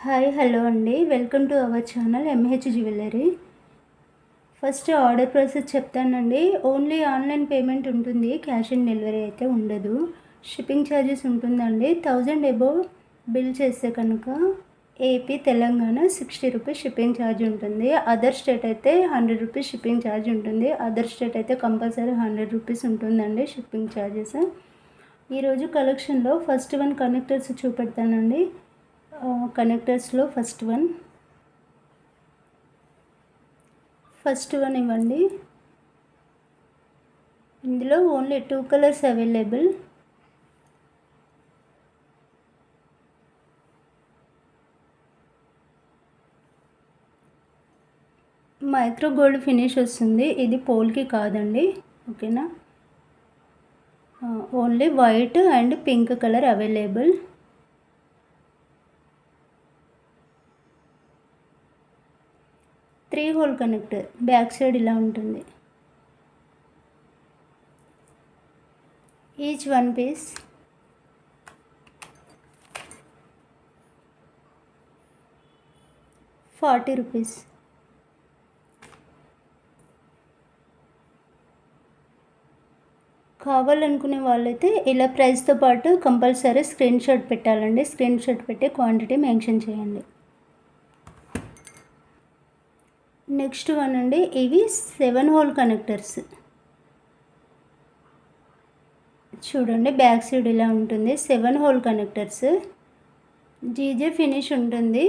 Hi hello అండి, welcome to our channel MH jewellery. First order process చెప్తానండి. Only online payment ఉంటుంది, cash on delivery అయితే ఉండదు. Shipping charges ఉంటుందండి. 1000 above bill చేస్తే కనుక AP Telangana 60 rupees shipping charge ఉంటుంది. అదర్ స్టేట్ అయితే 100 రూపీస్ షిప్పింగ్ ఛార్జ్ ఉంటుంది. అదర్ స్టేట్ అయితే కంపల్సరీ 100 రూపీస్ ఉంటుందండి షిప్పింగ్ ఛార్జెస్. ఈరోజు కలెక్షన్లో ఫస్ట్ వన్ కనెక్టర్స్ చూపెడతానండి. కనెక్టర్స్లో ఫస్ట్ వన్ ఇవ్వండి. ఇందులో only 2 colours available. Micro gold finish వస్తుంది. ఇది పోల్కి కాదండి, ఓకేనా. Only white and pink colour available. Three hole connector back side ఇలా ఉంటుంది. Each 1 piece 40 rupees. కావాలనుకునే వాళ్ళైతే ఇలా ప్రైస్తో పాటు కంపల్సరీ స్క్రీన్ షాట్ పెట్టాలండి. స్క్రీన్ షాట్ పెట్టి క్వాంటిటీ మెన్షన్ చేయండి. నెక్స్ట్ వన్ అండి, ఇవి 7 హోల్ కనెక్టర్స్. చూడండి, బ్యాక్ సైడ్ ఇలా ఉంటుంది. 7 హోల్ కనెక్టర్స్, జీజే ఫినిష్ ఉంటుంది.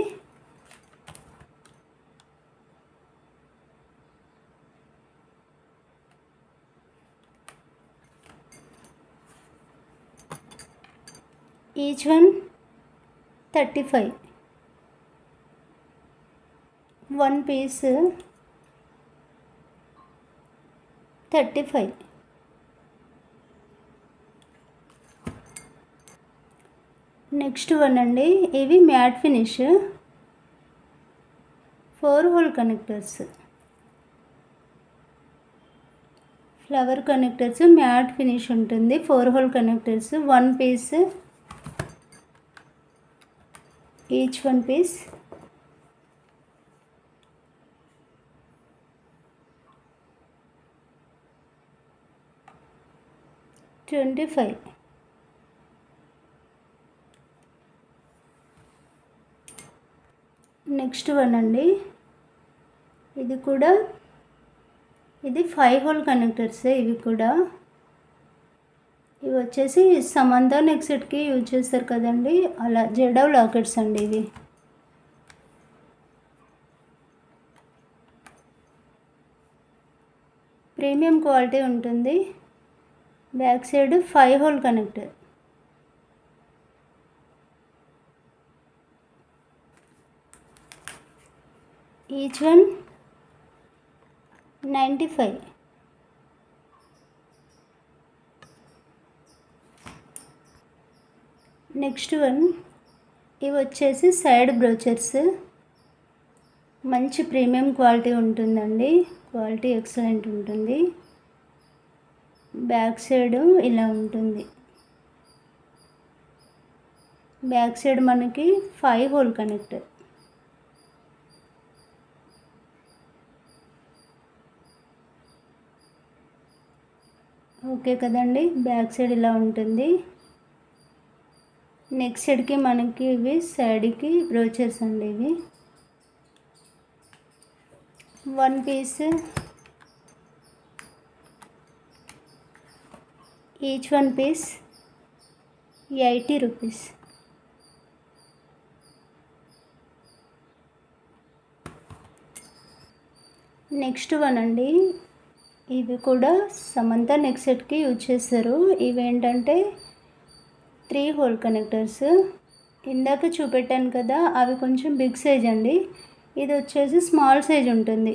Each one 35. 1 piece 35. Next one అండి, ఇవి matt finish 4 hole connectors. Flower connectors matt finish ఉంటుంది. 4 hole connectors, 1 piece, each 1 piece 25. Next one అండి, ఇది 5 హోల్ కనెక్టర్స్. ఇవి వచ్చేసి సమంత నెక్ సెట్కి యూజ్ చేస్తారు కదండి, అలా జెడవ్ లాకెట్స్ అండి. ఇవి ప్రీమియం క్వాలిటీ ఉంటుంది. Back side 5 hole connector. Each one 95. Next one, ఇవి వచ్చేసి సైడ్ బ్రోచర్స్. మంచి ప్రీమియం క్వాలిటీ ఉంటుందండి, క్వాలిటీ ఎక్సలెంట్ ఉంటుంది. బ్యాక్ సైడ్ ఇలా ఉంటుంది. బ్యాక్ సైడ్ మనకి 5 హోల్ కనెక్టర్. ఓకే కదండి, బ్యాక్ సైడ్ ఇలా ఉంటుంది. నెక్ సైడ్కి మనకి ఇవి సైడ్కి బ్రోచర్స్ అండి. ఇవి 1 piece, each 1 piece 80 rupees. Next one అండి, ఇవి కూడా సమంత నెక్ సెట్కి యూజ్ చేస్తారు. ఇవి ఏంటంటే 3 హోల్ కనెక్టర్స్. ఇందాక చూపెట్టాను కదా, అవి కొంచెం బిగ్ సైజ్ అండి. ఇది వచ్చేసి స్మాల్ సైజ్ ఉంటుంది.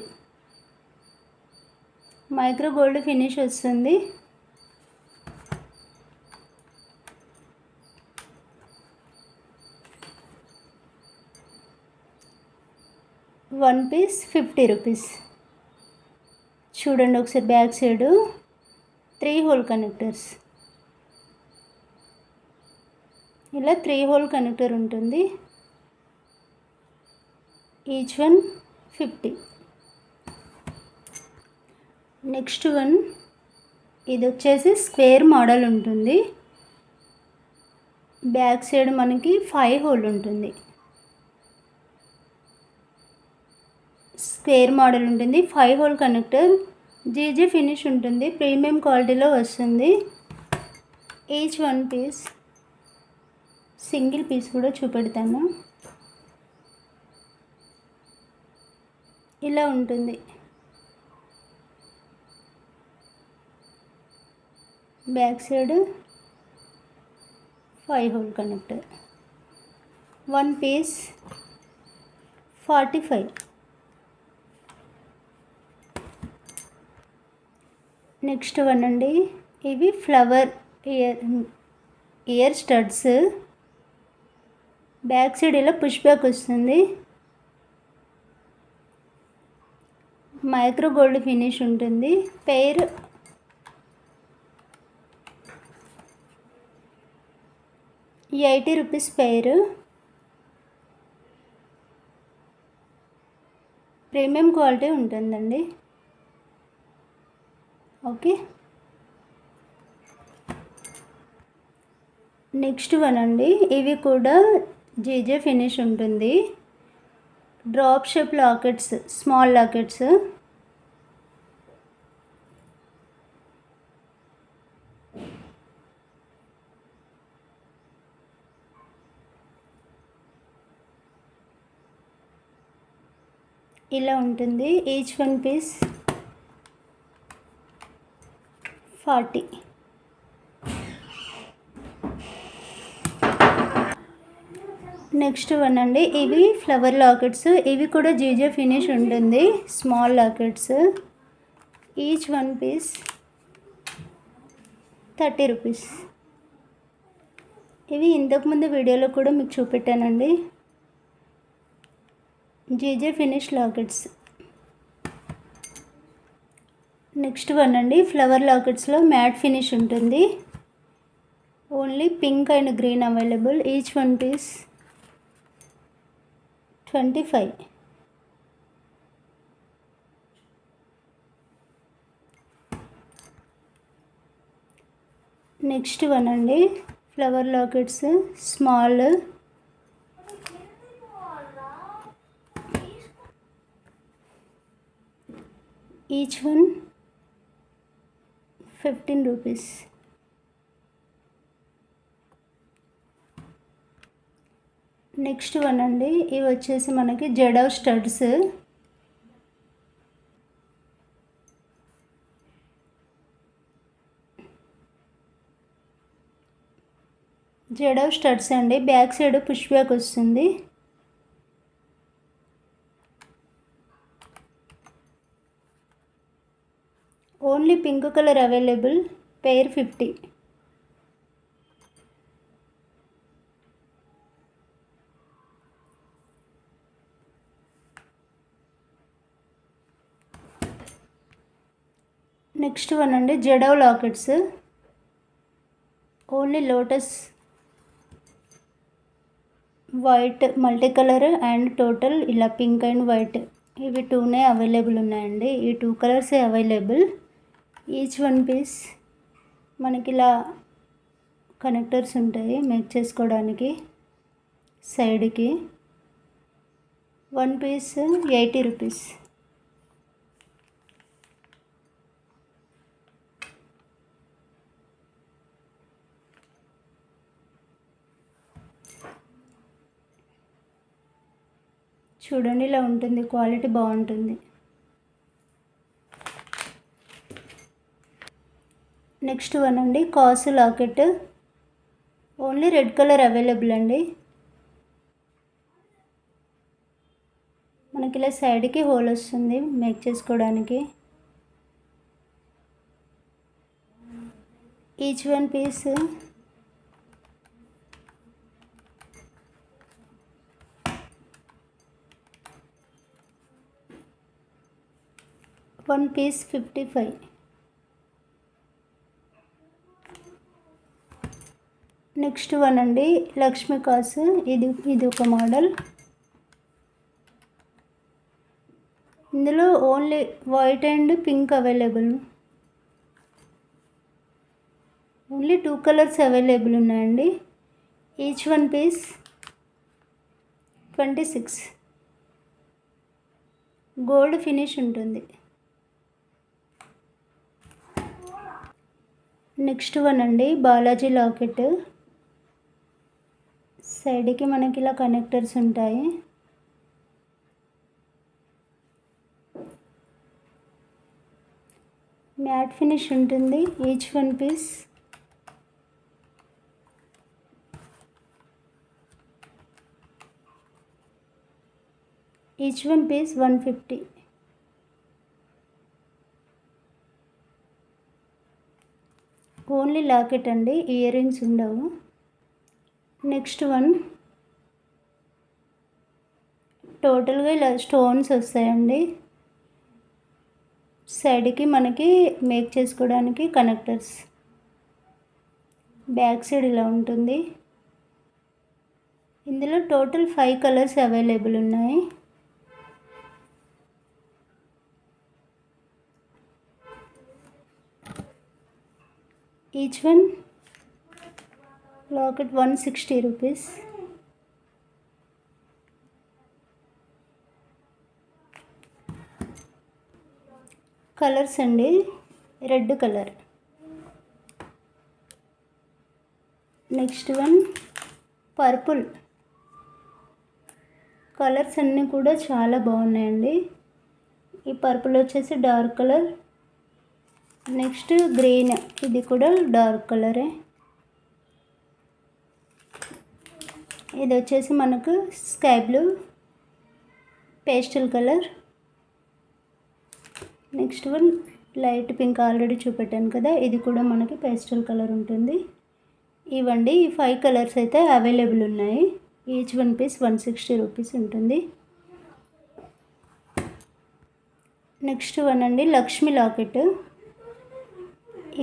మైక్రో గోల్డ్ ఫినిష్ వస్తుంది. One piece 50 rupees. చూడండి ఒకసారి బ్యాక్ సైడు 3 హోల్ కనెక్టర్స్. ఇలా 3 హోల్ కనెక్టర్ ఉంటుంది. Each one 50. నెక్స్ట్ వన్ ఇది వచ్చేసి స్క్వేర్ మోడల్ ఉంటుంది. బ్యాక్ సైడ్ మనకి 5 హోల్ ఉంటుంది. స్క్వేర్ మోడల్ ఉంటుంది, 5 హోల్ కనెక్టర్, జీజే ఫినిష్ ఉంటుంది, ప్రీమియం క్వాలిటీలో వస్తుంది. Each one piece, single piece కూడా చూపెడతాను. ఇలా ఉంటుంది. Back side 5 hole connector. One piece 45. Next one అండి, ఇవి flower ear studs. Back side ఇలా పుష్ బ్యాక్ వస్తుంది. మైక్రో గోల్డ్ ఫినిష్ ఉంటుంది. Pair ₹80 pair. ప్రీమియం క్వాలిటీ ఉంటుందండి. ఓకే. నెక్స్ట్ వన్ అండి, ఇవి కూడా జీజే ఫినిష్ ఉంటుంది. Drop shape lockets, small lockets. ఇలా ఉంటుంది. Each one piece 40. Next one అండి, ఇవి ఫ్లవర్ లాకెట్స్. ఇవి కూడా జీజే ఫినిష్ ఉంటుంది, small lockets. Each one piece ₹30. ఇవి ఇంతకుముందు వీడియోలో కూడా మీకు చూపెట్టానండి. GJ finish lockets. Next one అండి, ఫ్లవర్ లాకెట్స్లో మ్యాట్ ఫినిష్ ఉంటుంది. Only pink and green available. Each one piece 25. Next one అండి, flower lockets small. Each one ₹15. Next one అండి, ఇవి వచ్చేసి మనకి జడవ్ స్టడ్స్. జడవ్ స్టడ్స్ అండి. బ్యాక్ సైడ్ పుష్ బ్యాక్ వస్తుంది. Only pink colour available. Pair 50. Next one అండి, jadau lockets. Only lotus white multi colour and total ఇలా pink and white, ఇవి 2నే అవైలబుల్ ఉన్నాయండి. ఈ 2 కలర్సే అవైలబుల్. ఈచ్ వన్ పీస్ మనకి ఇలా కనెక్టర్స్ ఉంటాయి మేక్ చేసుకోవడానికి సైడ్కి. One piece ₹80. చూడండి ఇలా ఉంటుంది, క్వాలిటీ బాగుంటుంది. నెక్స్ట్ వన్ అండి, kasu locket. Only red colour available అండి. మనకి ఇలా సైడ్కి హోల్ వస్తుంది మేక్ చేసుకోవడానికి. Each one piece one piece 55. నెక్స్ట్ వన్ అండి, లక్ష్మీ కాసు. ఇది ఒక మోడల్. ఇందులో only white and pink available. Only 2 colours available ఉన్నాయండి. Each one piece 26. Gold finish ఉంటుంది. నెక్స్ట్ వన్ అండి, బాలాజీ లాకెట్. సైడ్కి మనకి ఇలా కనెక్టర్స్ ఉంటాయి. మ్యాట్ ఫినిష్ ఉంటుంది. Each one piece each one piece 150. Only locket అండి, ఇయర్ రింగ్స్ ఉండవు. నెక్స్ట్ వన్, టోటల్గా ఇలా స్టోన్స్ వస్తాయండి. సైడ్కి మనకి మేక్ చేసుకోవడానికి కనెక్టర్స్. బ్యాక్ సైడ్ ఇలా ఉంటుంది. ఇందులో టోటల్ 5 కలర్స్ అవైలబుల్ ఉన్నాయి. Each one locket 160 rupees. Colours అండి, red colour. Next one purple. Colours అన్నీ కూడా చాలా బాగున్నాయండి. ఈ పర్పుల్ వచ్చేసి డార్క్ కలర్. నెక్స్ట్ గ్రీన్, ఇది కూడా డార్క్ కలరే. ఇది వచ్చేసి మనకు sky blue, pastel colour. Next one light pink, already చూపెట్టాను కదా, ఇది కూడా మనకి పేస్టల్ కలర్ ఉంటుంది. ఇవండి ఈ 5 కలర్స్ అయితే అవైలబుల్ ఉన్నాయి. ఈచ్ వన్ పీస్ 160 రూపీస్ ఉంటుంది. నెక్స్ట్ వన్ అండి, లక్ష్మీ లాకెట్.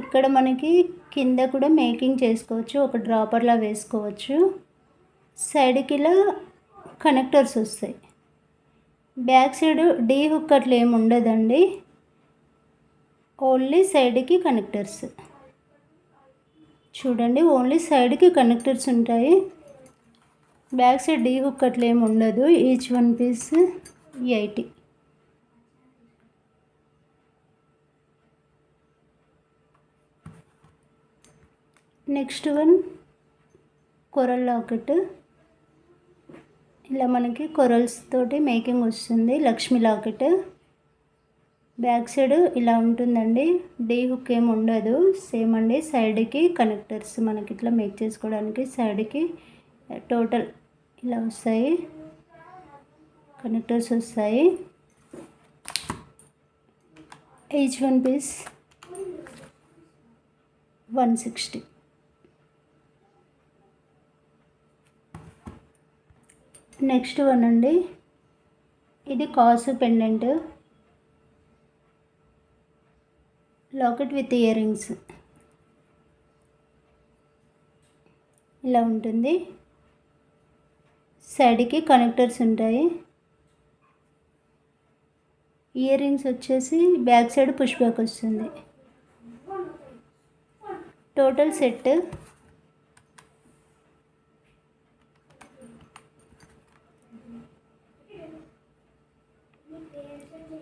ఇక్కడ మనకి కింద కూడా మేకింగ్ చేసుకోవచ్చు, ఒక డ్రాపర్లా వేసుకోవచ్చు. సైడ్కి ఇలా కనెక్టర్స్ వస్తాయి. బ్యాక్ సైడ్ డీ హుక్ అట్లా ఏమి ఉండదండి, ఓన్లీ సైడ్కి కనెక్టర్స్. చూడండి, ఓన్లీ సైడ్కి కనెక్టర్స్ ఉంటాయి. బ్యాక్ సైడ్ డీ హుక్ అట్లా ఏమి ఉండదు. Each one piece 80. Next one coral locket. ఇలా మనకి కొరల్స్ తోటి మేకింగ్ వస్తుంది. లక్ష్మీ లాకెట్. బ్యాక్ సైడ్ ఇలా ఉంటుందండి, డీ హుక్ ఏమి ఉండదు. సేమ్ అండి, సైడ్కి కనెక్టర్స్ మనకి ఇట్లా మేక్ చేసుకోవడానికి సైడ్కి టోటల్ ఇలా వస్తాయి, కనెక్టర్స్ వస్తాయి. Each one piece 160. Next one అండి, ఇది kasu pendant locket with earrings. ఇలా ఉంటుంది. సైడ్కి కనెక్టర్స్ ఉంటాయి. ఇయర్ రింగ్స్ వచ్చేసి బ్యాక్ సైడ్ పుష్ బ్యాక్ వస్తుంది. Total set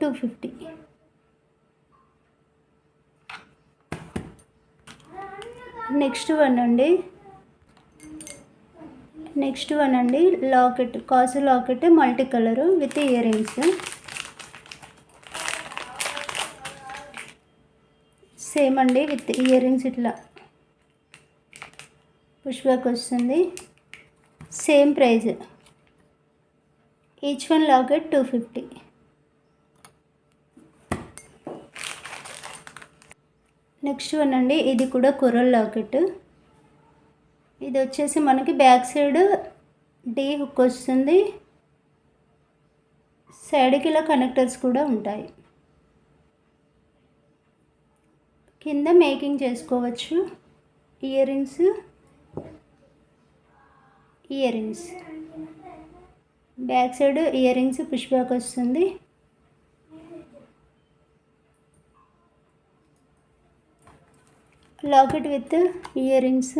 250. నెక్స్ట్ వన్ అండి locket, kasu locket multi colour with earrings. Same అండి, విత్ ఇయర్ రింగ్స్ ఇట్లా పుష్ బ్యాక్ వస్తుంది. Same price. Each one locket 250. Next one అండి, ఇది కూడా కొరల్ లాకెట్. ఇది వచ్చేసి మనకి బ్యాక్ సైడ్ డీ హుక్ వస్తుంది. సైడ్కి ఇలా కనెక్టర్స్ కూడా ఉంటాయి. కింద మేకింగ్ చేసుకోవచ్చు. Earrings back side earrings push back వస్తుంది. Locket with earrings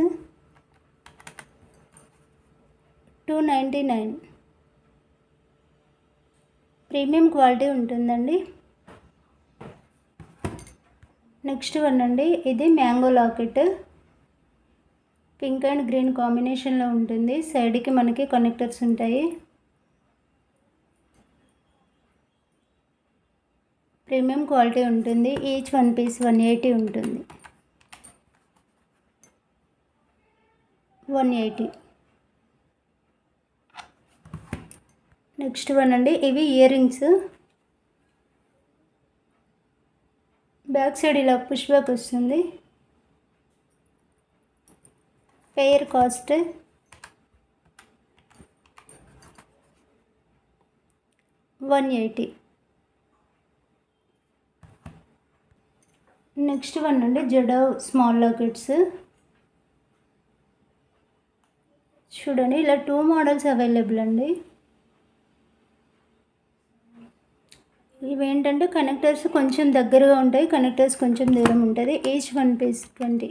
299. Premium quality ఉంటుందండి. నెక్స్ట్ వన్ అండి, ఇది mango locket. Pink and green కాంబినేషన్లో ఉంటుంది. సైడ్కి మనకి కనెక్టర్స్ ఉంటాయి. ప్రీమియం క్వాలిటీ ఉంటుంది. ఈచ్ వన్ పీస్ 180 ఉంటుంది. 180. నెక్స్ట్ వన్ అండి, ఇవి ఇయర్ రింగ్స్. బ్యాక్ సైడ్ ఇలా పుష్ బ్యాక్ వస్తుంది. Pair cost 180. నెక్స్ట్ వన్ అండి, జడో స్మాల్ లాకెట్స్. చూడండి, ఇలా 2 మోడల్స్ అవైలబుల్ అండి. ఇవేంటంటే కనెక్టర్స్ కొంచెం దగ్గరగా ఉంటాయి, కనెక్టర్స్ కొంచెం దూరం ఉంటుంది. Each one piece 20.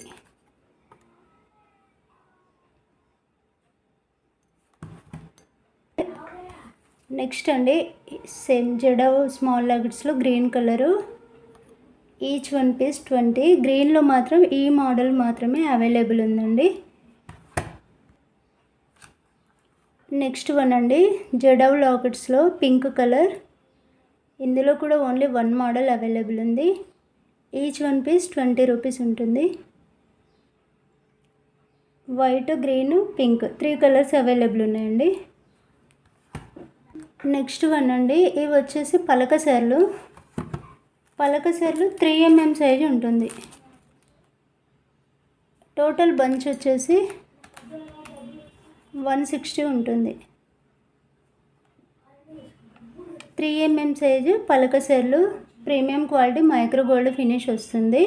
నెక్స్ట్ అండి, సేమ్ జడో స్మాల్ లాకెట్స్లో green colour. Each one piece 20. గ్రీన్లో మాత్రం ఈ మోడల్ మాత్రమే అవైలబుల్ ఉందండి. నెక్స్ట్ వన్ అండి, జడో లాకెట్స్లో పింక్ కలర్. ఇందులో కూడా ఓన్లీ 1 మోడల్ అవైలబుల్ ఉంది. ఈచ్ వన్ పీస్ 20 రూపీస్ ఉంటుంది. White, green, pink 3 colours available ఉన్నాయండి. నెక్స్ట్ వన్ అండి, ఇవి వచ్చేసి పలకసర్లు. 3 mm సైజు ఉంటుంది. టోటల్ బంచ్ వచ్చేసి 160 ఉంటుంది. 3 mm సైజు పలకసర్లు. Premium quality micro gold finish వస్తుంది.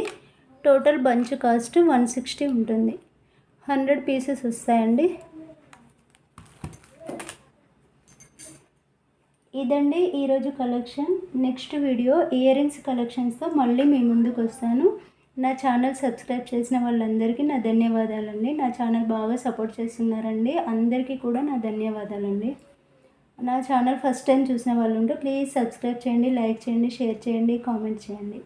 టోటల్ బంచ్ కాస్ట్ 160 ఉంటుంది. 100 పీసెస్ వస్తాయండి. ఇదండి ఈరోజు collection. Next video earrings కలెక్షన్స్తో మళ్ళీ మీ ముందుకు వస్తాను. నా ఛానల్ సబ్స్క్రైబ్ చేసిన వాళ్ళందరికీ నా ధన్యవాదాలండి. నా ఛానల్ బాగా సపోర్ట్ చేస్తున్నారండి. అందరికీ కూడా నా ధన్యవాదాలండి. నా ఛానల్ ఫస్ట్ టైం చూసిన వాళ్ళు ఉంటే ప్లీజ్ సబ్స్క్రైబ్ చేయండి, లైక్ చేయండి, షేర్ చేయండి, కామెంట్ చేయండి.